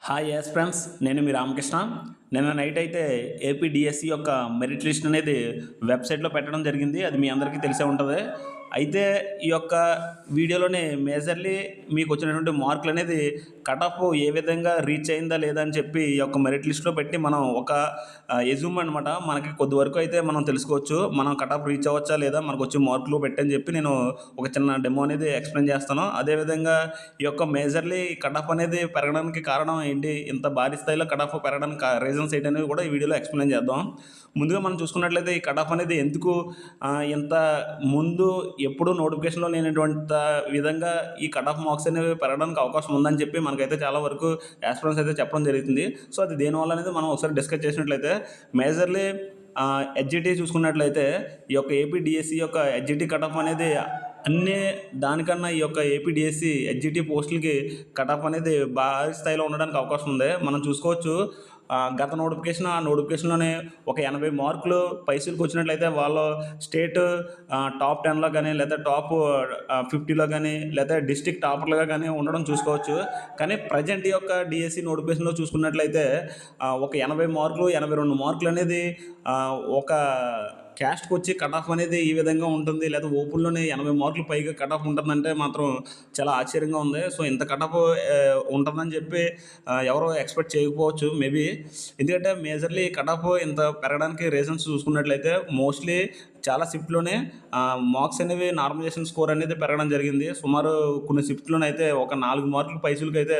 Hi yes friends, నేను మీ రామకృష్ణ. నిన్న night అయితే ఏపీ డిఎస్సి యొక్క మెరిట్ లిస్ట్ అనేది వెబ్సైట్లో పెట్టడం జరిగింది. అది మీ అందరికీ తెలిసే ఉంటుంది. అయితే ఈ యొక్క వీడియోలోని మేజర్లీ మీకు వచ్చినటువంటి మార్కులు అనేది కట్ ఆఫ్ ఏ విధంగా రీచ్ అయిందా లేదా అని చెప్పి ఈ యొక్క మెరిట్ లిస్ట్లో పెట్టి మనం ఒక ఎజ్యూమ్ అనమాట మనకి కొద్ది వరకు అయితే మనం తెలుసుకోవచ్చు. మనం కట్ ఆఫ్ రీచ్ అవ్వచ్చా లేదా, మనకు వచ్చే మార్కులు పెట్టని చెప్పి నేను ఒక చిన్న డెమో అనేది ఎక్స్ప్లెయిన్ చేస్తాను. అదేవిధంగా ఈ యొక్క మేజర్లీ కట్ ఆఫ్ అనేది పెరగడానికి కారణం ఏంటి, ఇంత భారీ స్థాయిలో కట్ ఆఫ్ పెరగడానికి రీజన్స్ ఏంటి అనేది కూడా ఈ వీడియోలో ఎక్స్ప్లెయిన్ చేద్దాం. ముందుగా మనం చూసుకున్నట్లయితే ఈ కట్ ఆఫ్ అనేది ఎందుకు ఇంత ముందు ఎప్పుడు నోటిఫికేషన్లో లేనటువంటి విధంగా ఈ కట్ ఆఫ్ మార్క్స్ అనేవి పెరగడానికి అవకాశం ఉందని చెప్పి మనకైతే చాలా వరకు యాస్పిరెంట్స్ అయితే చెప్పడం జరుగుతుంది. సో అది దేనివల్ల అనేది మనం ఒకసారి డిస్కస్ చేసినట్లయితే మేజర్లీ హెచ్జిటి చూసుకున్నట్లయితే ఈ యొక్క ఏపీ డిఎస్సి యొక్క హెచ్జిటి కట్ ఆఫ్ అనేది అన్నీ దానికన్నా ఈ యొక్క ఏపీ డిఎస్సి హెచ్జిటి పోస్టులకి కట్ ఆఫ్ అనేది భారీ స్థాయిలో ఉండడానికి అవకాశం ఉంది. మనం చూసుకోవచ్చు గత నోటిఫికేషన్, ఆ నోటిఫికేషన్లోనే ఒక 80 మార్కులు పైసలకు వచ్చినట్లయితే వాళ్ళు స్టేట్ టాప్ 10లో కానీ లేదా టాప్ 50లో కానీ లేదా డిస్టిక్ టాపర్లుగా కానీ ఉండడం చూసుకోవచ్చు. కానీ ప్రజెంట్ ఈ యొక్క డిఎస్సి నోటిఫికేషన్లో చూసుకున్నట్లయితే ఒక 80 మార్కులు 82 మార్కులు అనేది ఒక క్యాస్ట్కి వచ్చి కట్ ఆఫ్ అనేది ఈ విధంగా ఉంటుంది, లేదా ఓపెన్లోనే 80 మార్కులు పైగా కట్ ఆఫ్ ఉంటుందంటే మాత్రం చాలా ఆశ్చర్యంగా ఉంది. సో ఇంత కట్ ఆఫ్ ఉంటుందని చెప్పి ఎవరు ఎక్స్పెక్ట్ చేయకపోవచ్చు మేబీ. ఎందుకంటే మేజర్లీ కట్ ఆఫ్ ఇంత పెరగడానికి రీజన్స్ చూసుకున్నట్లయితే మోస్ట్లీ చాలా షిఫ్ట్లోనే మార్క్స్ అనేవి నార్మలైజేషన్ స్కోర్ అనేది పెరగడం జరిగింది. సుమారు కొన్ని షిఫ్ట్లోనే అయితే ఒక 4 మార్కులు పైసలకి అయితే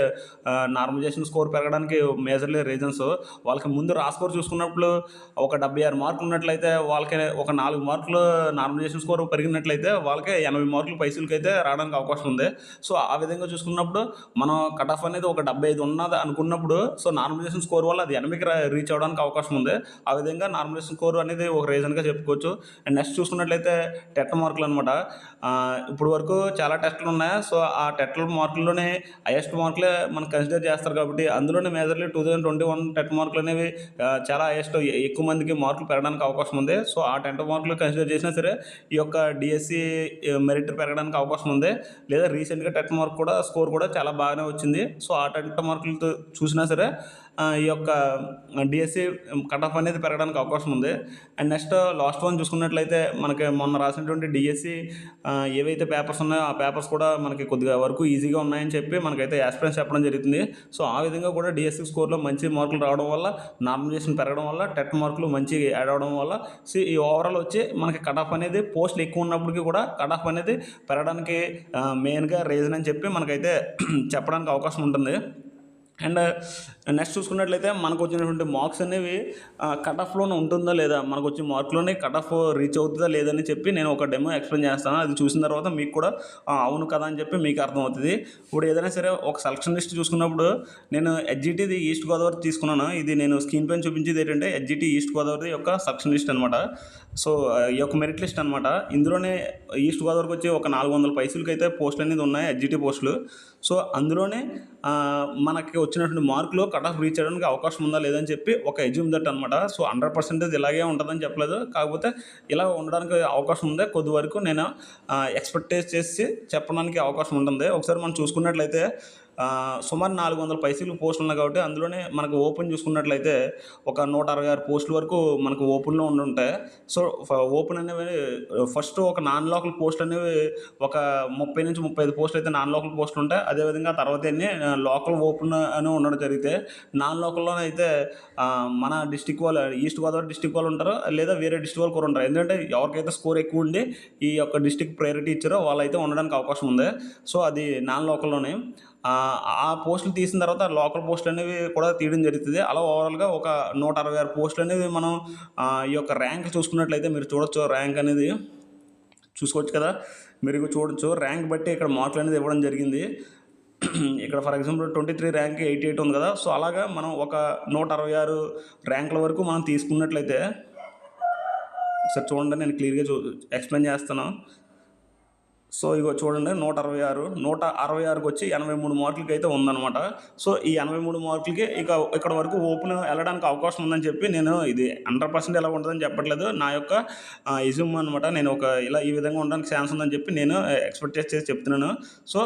నార్మలైజేషన్ స్కోర్ పెరగడానికి మేజర్లీ రీజన్స్. వాళ్ళకి ముందు రా స్కోర్ చూసుకున్నప్పుడు ఒక 76 మార్కులు ఉన్నట్లయితే వాళ్ళకి ఒక 4 మార్కులు నార్మలైజేషన్ స్కోర్ పెరిగినట్లయితే వాళ్ళకి 80 మార్కులు పైసలకి అయితే రావడానికి అవకాశం ఉంది. సో ఆ విధంగా చూసుకున్నప్పుడు మనం కట్ ఆఫ్ అనేది ఒక 75 ఉన్నది అనుకున్నప్పుడు సో నార్మలైజేషన్ స్కోర్ వల్ల అది 80కి రీచ్ అవ్వడానికి అవకాశం ఉంది. ఆ విధంగా నార్మలైజేషన్ స్కోర్ అనేది ఒక రీజన్గా చెప్పుకోవచ్చు. అండ్ నెక్స్ట్ చూసుకున్నట్లయితే టెట్ మార్కులు అనమాట. ఇప్పుడు వరకు చాలా టెస్టులు ఉన్నాయి. సో ఆ టెట్ మార్కుల్లోనే హైయెస్ట్ మార్కులే మనం కన్సిడర్ చేస్తారు కాబట్టి అందులోనే మేజర్లీ 2021 టెట్ మార్కులు అనేవి చాలా హైయెస్ట్, ఎక్కువ మందికి మార్కులు పెరగడానికి అవకాశం ఉంది. సో ఆ 10 మార్కులు కన్సిడర్ చేసినా సరే ఈ యొక్క డిఎస్సి మెరిట్ పెరగడానికి అవకాశం ఉంది. లేదా రీసెంట్గా టెట్ మార్క్ కూడా స్కోర్ కూడా చాలా బాగానే వచ్చింది. సో ఆ 10 మార్కులతో చూసినా సరే ఈ యొక్క డిఎస్సి కట్ ఆఫ్ అనేది పెరగడానికి అవకాశం ఉంది. అండ్ నెక్స్ట్ లాస్ట్ వన్ చూసుకున్నట్లయితే మనకి మొన్న రాసినటువంటి డిఎస్సి ఏవైతే పేపర్స్ ఉన్నాయో ఆ పేపర్స్ కూడా మనకి కొద్దిగా వరకు ఈజీగా ఉన్నాయని చెప్పి మనకైతే యాస్పిరెంట్స్ చెప్పడం జరుగుతుంది. సో ఆ విధంగా కూడా డిఎస్సి స్కోర్లో మంచి మార్కులు రావడం వల్ల, నార్మలైజేషన్ పెరగడం వల్ల, టెట్ మార్కులు మంచి యాడ్ అవడం వల్ల ఈ ఓవరాల్ వచ్చి మనకి కట్ ఆఫ్ అనేది పోస్టులు ఎక్కువ ఉన్నప్పటికీ కూడా కట్ ఆఫ్ అనేది పెరగడానికి మెయిన్గా రీజన్ అని చెప్పి మనకైతే చెప్పడానికి అవకాశం ఉంటుంది. అండ్ నెక్స్ట్ చూసుకున్నట్లయితే మనకు వచ్చినటువంటి మార్క్స్ అనేవి కట్ ఆఫ్లోనే ఉంటుందా లేదా, మనకు వచ్చే మార్కులోనే కట్ ఆఫ్ రీచ్ అవుతుందా లేదని చెప్పి నేను ఒక డెమో ఎక్స్ప్లెయిన్ చేస్తాను. అది చూసిన తర్వాత మీకు కూడా అవును కదా అని చెప్పి మీకు అర్థమవుతుంది. ఇప్పుడు ఏదైనా సరే ఒక సెలక్షన్ లిస్ట్ చూసుకున్నప్పుడు నేను హెచ్జిటిది ఈస్ట్ గోదావరి తీసుకున్నాను. ఇది నేను స్క్రీన్ పైన చూపించేది ఏంటంటే హెచ్జిటి ఈస్ట్ గోదావరి యొక్క సెలక్షన్ లిస్ట్ అనమాట. సో ఈ యొక్క మెరిట్ లిస్ట్ అనమాట. ఇందులోనే ఈస్ట్ గోదావరికి వచ్చి ఒక 400 పైసలకి అయితే పోస్టులు అనేది ఉన్నాయి, హెచ్జిటి పోస్టులు. సో అందులోనే మనకి వచ్చినటువంటి మార్కులు కట్ ఆఫ్ రీచ్ అవ్వడానికి అవకాశం ఉందా లేదని చెప్పి ఒక ఎజ్యూమ్ దట్ అనమాట. సో 100% ఇలాగే ఉంటుందని చెప్పలేదు, కాకపోతే ఇలా ఉండడానికి అవకాశం ఉంది. కొద్ది వరకు నేను ఎక్స్పెక్ట్ చేసి చెప్పడానికి అవకాశం ఉంటుంది. ఒకసారి మనం చూసుకున్నట్లయితే సుమారు 400 పైసలు పోస్టులు ఉన్నాయి కాబట్టి అందులోనే మనకు ఓపెన్ చూసుకున్నట్లయితే ఒక 166 పోస్టుల వరకు మనకు ఓపెన్లో ఉండుంటాయి. సో ఓపెన్ అనేవి ఫస్ట్ ఒక నాన్ లోకల్ పోస్టులు అనేవి ఒక 30 నుంచి 35 పోస్టులు అయితే నాన్ లోకల్ పోస్టులు ఉంటాయి. అదేవిధంగా తర్వాత అన్నీ లోకల్ ఓపెన్ అని ఉండడం జరిగితే నాన్ లోకల్లోనే అయితే మన డిస్టిక్ వాళ్ళు, ఈస్ట్ గోదావరి డిస్టిక్ వాళ్ళు ఉంటారు, లేదా వేరే డిస్టిక్ వాళ్ళు కూడా ఉంటారు. ఎందుకంటే ఎవరికైతే స్కోర్ ఎక్కువ ఉండి ఈ యొక్క డిస్టిక్ ప్రయారిటీ ఇచ్చారో వాళ్ళైతే ఉండడానికి అవకాశం ఉంది. సో అది నాన్ లోకల్లోనే ఆ పోస్టులు తీసిన తర్వాత లోకల్ పోస్టులు అనేవి కూడా తీయడం జరుగుతుంది. అలా ఓవరాల్గా ఒక 166 పోస్టులు అనేవి మనం ఈ యొక్క ర్యాంక్ చూసుకున్నట్లయితే మీరు చూడొచ్చు. ర్యాంక్ అనేది చూసుకోవచ్చు కదా, మీరు చూడొచ్చు. ర్యాంక్ బట్టి ఇక్కడ మార్కులు అనేది ఇవ్వడం జరిగింది. ఇక్కడ ఫర్ ఎగ్జాంపుల్ 23 ర్యాంక్ 88 ఉంది కదా. సో అలాగా మనం ఒక 166 ర్యాంకుల వరకు మనం తీసుకున్నట్లయితే ఒకసారి చూడండి, నేను క్లియర్గా ఎక్స్ప్లెయిన్ చేస్తాను. సో ఇగో చూడండి, 166కి వచ్చి 83 మార్కులకి అయితే ఉందన్నమాట. సో ఈ 83 మార్కులకి ఇక్కడ వరకు ఓపెన్ వెళ్ళడానికి అవకాశం ఉందని చెప్పి నేను ఇది 100% ఎలా ఉంటుందని చెప్పట్లేదు, నా యొక్క ఎజ్యూమ్ అనమాట. నేను ఈ విధంగా ఉండడానికి ఛాన్స్ ఉందని చెప్పి నేను ఎక్స్పెక్ట్ చేసి చెప్తున్నాను. సో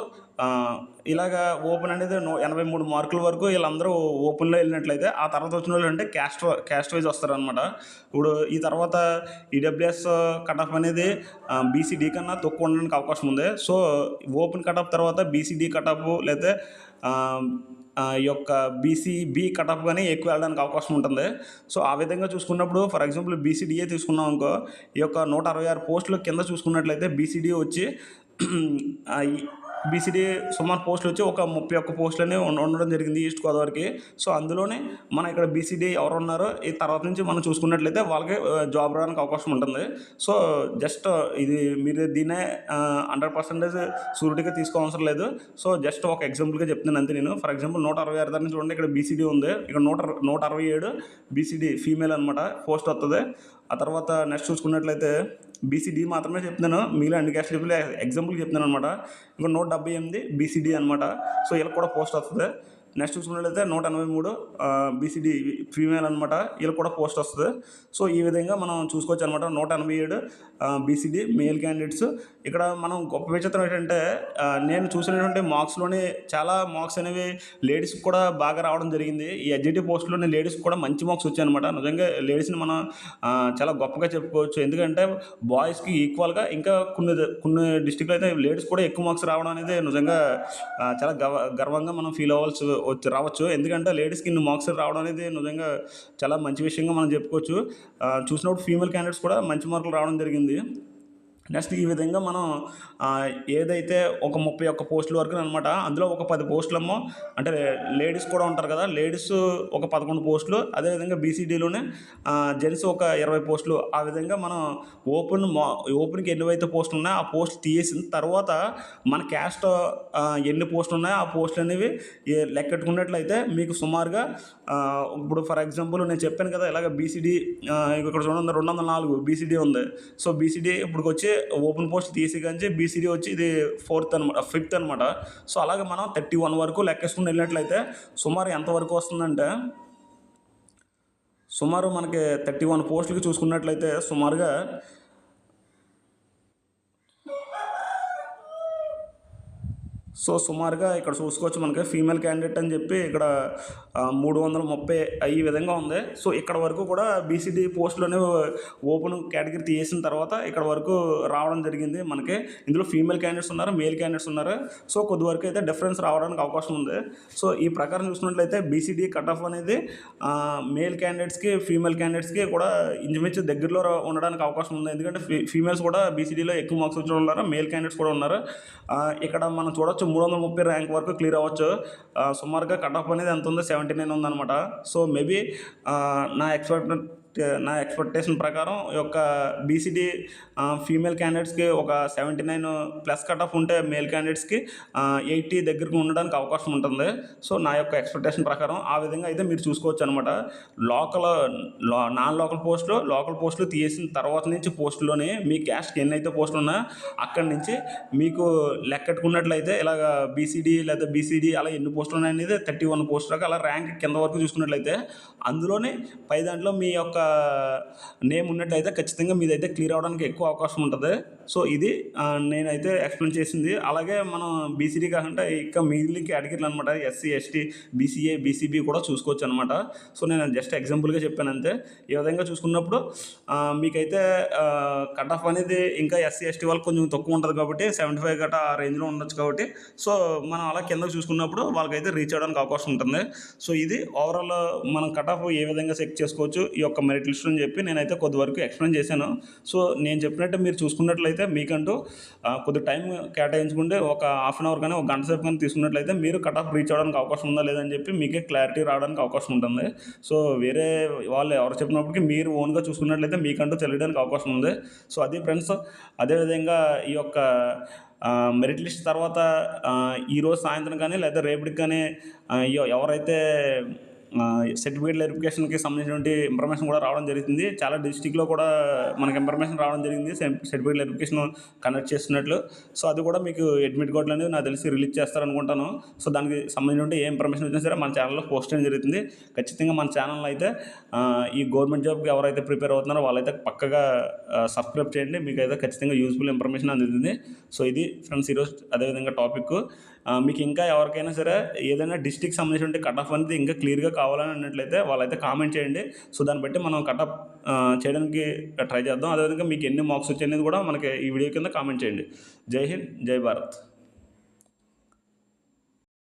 ఇలాగా ఓపెన్ అనేది 83 మార్కుల వరకు వీళ్ళందరూ ఓపెన్‌లో వెళ్ళినట్లయితే, ఆ తర్వాత వచ్చిన వాళ్ళు అంటే క్యాస్ట్ వైజ్ వస్తారనమాట. ఇప్పుడు ఈ తర్వాత ఈడబ్ల్యూఎస్ కట్ ఆఫ్ అనేది బీసీడీ కన్నా తక్కువ ఉండడానికి అవకాశం ఉంది. సో, ఓపెన్ కట్ ఆఫ్ తర్వాత బీసీడీ కట్ ఆఫ్ లేతే ఆహ్, ఈ యొక్క బీసీబీ కట్ ఆఫ్ గాని ఎక్కువ వెళ్ళడానికి అవకాశం ఉంటుంది. సో, ఆ విధంగా చూసుకున్నప్పుడు ఫర్ ఎగ్జాంపుల్ బీసీడీఏ తీసుకున్నాం అనుకో, ఈ యొక్క 166 పోస్టులు కింద చూసుకున్నట్లయితే బీసీడీ వచ్చి ఈ బీసీడీ సుమారు పోస్టులు వచ్చి ఒక 31 పోస్టులని ఉండడం జరిగింది ఈస్ట్ గోదావరికి. సో, అందులోనే మన ఇక్కడ బీసీడీ ఎవరున్నారో ఈ తర్వాత నుంచి మనం చూసుకున్నట్లయితే వాళ్ళకి జాబ్ రావడానికి అవకాశం ఉంటుంది. సో, జస్ట్ ఇది మీరు దీన్నే 100% షూరిటీగా తీసుకోవసరం లేదు. సో, జస్ట్ ఒక ఎగ్జాంపుల్‌గా చెప్తున్నాను అంతే నేను. ఫర్ ఎగ్జాంపుల్ 166 దాన్ని చూడండి, ఇక్కడ బీసీడీ ఉంది. ఇక్కడ 167 బీసీడీ ఫీమేల్ అనమాట పోస్ట్ వస్తది. ఆ తర్వాత నెక్స్ట్ చూసుకున్నట్లయితే బీసీడీ మాత్రమే చెప్తున్నాను. మిగిలిన అన్ని క్యాస్టులు ఎగ్జాంపుల్‌కి చెప్తున్నాను అనమాట. ఇంకా 178 బీసీడీ అనమాట. సో, వీళ్ళకి కూడా పోస్ట్ వస్తది. నెక్స్ట్ చూసుకున్నట్లయితే 183 బీసీడీ ఫీమేల్ అనమాట. వీళ్ళకి కూడా పోస్ట్ వస్తది. సో, ఈ విధంగా మనం చూసుకోవచ్చు అనమాట. 187 బీసీడీ మేల్ క్యాండిడేట్స్. ఇక్కడ మనం గొప్ప విచిత్రం ఏంటంటే నేను చూసినటువంటి మార్క్స్‌లోనే చాలా మార్క్స్ అనేవి లేడీస్‌కి కూడా బాగా రావడం జరిగింది. ఈ ఎస్‌జిటి పోస్ట్‌లోనే లేడీస్‌కి కూడా మంచి మార్క్స్ వచ్చాయనమాట. నిజంగా లేడీస్‌ని మనం చాలా గొప్పగా చెప్పుకోవచ్చు. ఎందుకంటే బాయ్స్‌కి ఈక్వల్‌గా ఇంకా కొన్ని డిస్ట్రిక్ట్‌లో అయితే లేడీస్ కూడా ఎక్కువ మార్క్స్ రావడం అనేది నిజంగా చాలా గర్వంగా మనం ఫీల్ రావచ్చు. ఎందుకంటే లేడీస్‌కి ఇన్ని మార్క్స్ రావడం అనేది నిజంగా చాలా మంచి విషయంగా మనం చెప్పుకోవచ్చు. చూసినప్పుడు ఫీమేల్ క్యాండిడేట్స్ కూడా మంచి మార్కులు రావడం జరిగింది. నెక్స్ట్ ఈ విధంగా మనం ఏదైతే ఒక 31 పోస్టుల వరకుననమాట. అందులో ఒక 10 పోస్టులేమో అంటే లేడీస్ కూడా ఉంటారు కదా! లేడీస్ ఒక 11 పోస్టులు. అదేవిధంగా బీసీడీలోనే జెంట్స్ ఒక 20 పోస్టులు. ఆ విధంగా మనం ఓపెన్‌కి ఎన్నివైతే పోస్టులు ఉన్నాయో ఆ పోస్టులు తీసేసిన తర్వాత మన క్యాస్ట్ ఎన్ని పోస్టులు ఉన్నాయో ఆ పోస్టులు అనేవి లెక్కెట్టుకున్నట్లయితే మీకు సుమారుగా ఇప్పుడు ఫర్ ఎగ్జాంపుల్ నేను చెప్పాను కదా! ఇలాగ బీసీడీ ఇక్కడ చూడండి 204 బీసీడీ ఉంది. సో, బీసీడీ ఇప్పటికొచ్చి ఓపెన్ పోస్ట్ తీసి కాంచి బీసీడీ వచ్చి ఇది ఫిఫ్త్ అనమాట. సో, అలాగే మనం 31 వరకు లెక్కేసుకుని వెళ్ళినట్లయితే సుమారు ఎంత వరకు వస్తుందంటే, సుమారు మనకి 31 పోస్టులకి చూసుకున్నట్లయితే సుమారుగా సుమారుగా ఇక్కడ చూసుకోవచ్చు మనకి ఫీమేల్ క్యాండిడేట్ అని చెప్పి ఇక్కడ 330 ఈ విధంగా ఉంది. సో, ఇక్కడ వరకు కూడా బీసీడీ పోస్టులోనే ఓపెన్ కేటగిరీ తీసేసిన తర్వాత ఇక్కడ వరకు రావడం జరిగింది మనకి. ఇందులో ఫీమేల్ క్యాండిడేట్స్ ఉన్నారు, మేల్ క్యాండిడేట్స్ ఉన్నారు. సో, కొద్ది వరకు అయితే డిఫరెన్స్ రావడానికి అవకాశం ఉంది. సో, ఈ ప్రకారం చూసినట్లయితే బీసీడీ కట్ ఆఫ్ అనేది మేల్ క్యాండిడేట్స్‌కి, ఫీమేల్ క్యాండిడేట్స్‌కి కూడా ఇంచుమించు దగ్గరలో ఉండడానికి అవకాశం ఉంది. ఎందుకంటే ఫీమేల్స్ కూడా బీసీడీలో ఎక్కువ మార్క్స్ వచ్చిన ఉన్నారు, మేల్ క్యాండిడేట్స్ కూడా ఉన్నారు. ఇక్కడ మనం చూడొచ్చు 330 ర్యాంక్ వరకు క్లియర్ అవ్వచ్చు. సుమారుగా కట్ ఆఫ్ అనేది ఎంత ఉంది, 79 ఉందనమాట. సో, మేబీ నా నా ఎక్స్పెక్టేషన్ ప్రకారం ఈ యొక్క బీసీడీ ఫీమేల్ క్యాండిడేట్స్‌కి ఒక 79 ప్లస్ కట్ ఆఫ్ ఉంటే మేల్ క్యాండిడేట్స్‌కి 80 దగ్గరకు ఉండడానికి అవకాశం ఉంటుంది. సో, నా యొక్క ఎక్స్పెక్టేషన్ ప్రకారం ఆ విధంగా అయితే మీరు చూసుకోవచ్చు అనమాట. నాన్ లోకల్ పోస్టులు తీసిన తర్వాత నుంచి పోస్టులోనే మీ క్యాస్ట్‌కి ఎన్నైతే పోస్టులు ఉన్నాయో అక్కడి నుంచి మీకు లెక్కెట్టుకున్నట్లయితే ఇలాగ బీసీడీ లేదా బీసీడీ అలా ఎన్ని పోస్టులు ఉన్నాయనేది 31 పోస్టుల దాకా అలా ర్యాంక్ కింద వరకు చూసుకున్నట్లయితే అందులోనే పై దాంట్లో మీ యొక్క నేమ్ ఉన్నట్లయితే ఖచ్చితంగా మీదైతే క్లియర్ అవ్వడానికి ఎక్కువ అవకాశం ఉంటుంది. సో, ఇది నేనైతే ఎక్స్‌ప్లెయిన్ చేసింది. అలాగే మనం బీసీడీ కాకుండా ఇంకా మిగిలిన కేటగిరీలు అనమాట. ఎస్సీ, ఎస్టీ, బీసీఏ, బీసీబీ కూడా చూసుకోవచ్చు అనమాట. సో, నేను జస్ట్ ఎగ్జాంపుల్‌గా చెప్పాను అంతే. ఈ విధంగా చూసుకున్నప్పుడు మీకైతే కట్ ఆఫ్ అనేది ఇంకా ఎస్సీ, ఎస్టీ వాళ్ళకి కొంచెం తక్కువ ఉంటుంది కాబట్టి 75 గట్టా ఆ రేంజ్‌లో ఉండొచ్చు కాబట్టి సో, మనం అలా కిందకి చూసుకున్నప్పుడు వాళ్ళకైతే రీచ్ అవ్వడానికి అవకాశం ఉంటుంది. సో, ఇది ఓవరాల్ మనం కట్ ఆఫ్ ఏ విధంగా చెక్ చేసుకోవచ్చు ఈ యొక్క మెరిట్ లిస్ట్ అని చెప్పి నేనైతే కొద్ది వరకు ఎక్స్‌ప్లెయిన్ చేశాను. సో, నేను చెప్పినట్టు మీరు చూసుకున్నట్లయితే మీకంటూ కొద్ది టైం కేటాయించుకుంటే ఒక హాఫ్ అన్ అవర్ కానీ ఒక గంట సేపు కానీ తీసుకున్నట్లయితే మీరు కట్ ఆఫ్ రీచ్ అవ్వడానికి అవకాశం ఉందా లేదని చెప్పి మీకే క్లారిటీ రావడానికి అవకాశం ఉంటుంది. సో, వేరే వాళ్ళు ఎవరు చెప్పినప్పటికీ మీరు ఓన్గా చూసుకున్నట్లయితే మీకంటూ తెలియడానికి అవకాశం ఉంది. సో, అది ఫ్రెండ్స్. అదేవిధంగా ఈ యొక్క మెరిట్ లిస్ట్ తర్వాత ఈరోజు సాయంత్రం కానీ లేదా రేపటికి కానీ ఎవరైతే సర్టిఫికేట్ వెరిఫికేషన్‌కి సంబంధించినటువంటి ఇన్ఫర్మేషన్ కూడా రావడం జరుగుతుంది. చాలా డిస్ట్రిక్ట్‌లో కూడా మనకి ఇన్ఫర్మేషన్ రావడం జరిగింది. సర్టిఫికేట్ వెరిఫికేషన్ కండక్ట్ చేస్తున్నట్లు. సో, అది కూడా మీకు అడ్మిట్ కార్డులు అనేది నాకు తెలిసి రిలీజ్ చేస్తారనుకుంటాను. సో, దానికి సంబంధించిన ఏ ఇన్ఫర్మేషన్ వచ్చినా సరే మన ఛానల్‌లో పోస్ట్ చేయడం జరుగుతుంది. ఖచ్చితంగా మన ఛానల్‌లో అయితే ఈ గవర్నమెంట్ జాబ్‌కి ఎవరైతే ప్రిపేర్ అవుతున్నారో వాళ్ళైతే పక్కగా సబ్స్క్రైబ్ చేయండి. మీకైతే ఖచ్చితంగా యూజ్‌ఫుల్ ఇన్ఫర్మేషన్ అందుతుంది. సో, ఇది ఫ్రెండ్స్ ఈరోజు అదేవిధంగా టాపిక్. మీకు ఇంకా ఎవరికైనా సరే ఏదైనా డిస్ట్రిక్ట్ సంబంధించి ఉంటే కట్ ఆఫ్ అనేది ఇంకా క్లియర్గా కావాలని అన్నట్లయితే వాళ్ళైతే కామెంట్ చేయండి. సో దాన్ని బట్టి మనం కట్ ఆఫ్ చేయడానికి ట్రై చేద్దాం. అదేవిధంగా మీకు ఎన్ని మార్క్స్ వచ్చాయనేది కూడా మనకి ఈ వీడియో కింద కామెంట్ చేయండి. జై హింద్, జై భారత్.